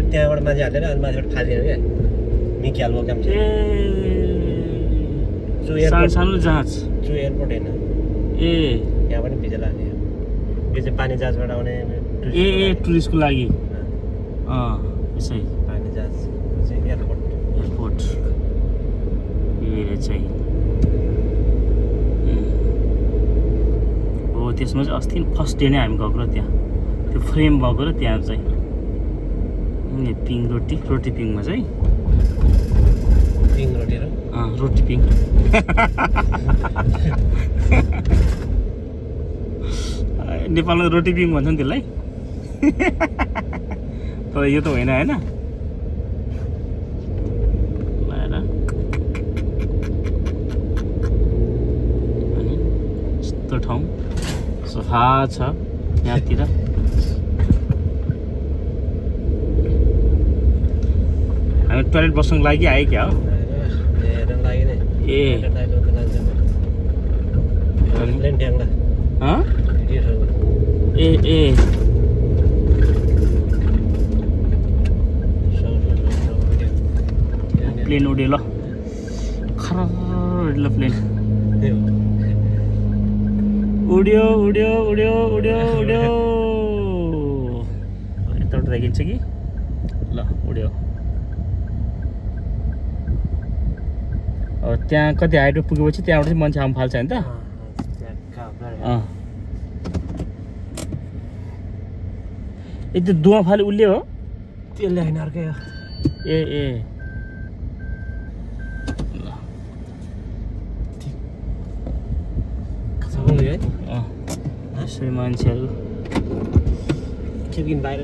त्यहाँबाट माथि हालेर अनि माथिबाट फालिदियो क्या मिकी हाल्बो काम चाहिँ सानो जहाज जो एयरपोर्ट होइन ए यहाँ पनि भिजा लाग्ने यो चाहिँ पानी जहाजबाट आउने ए टुरिस्टको लागि यसै पानी जहाज चाहिँ एयरपोर्ट ए चाहिँ हो त्यसमा चाहिँ अस्ति फर्स्ट डे नै हामी गएको र त्यहाँ त्यो फ्रेम भएको र त्यहाँ चाहिँ पिङ रोटी पिङमा चाहिँ पिङ रोटी र रोटी पिङ नेपालमा रोटी पिङ भन्छ नि त्यसलाई तर यो त होइन होइन अनि यस्तो ठाउँ सफा छ यहाँतिर हामी टोइलेट बस्नुको लागि आयो क्या हो ए प्लेन उड्यो ल खर प्लेन उड्यो यताबाट देखिन्छ कि ल उड्यो अब त्यहाँ कति हाइट पुगेपछि त्यहाँबाट चाहिँ मान्छे आउनु फाल्छ होइन त त्यो दुवा फाले उसले हो त्यसले होइन अर्कै हो ए यसरी मान्छेहरू बाहिर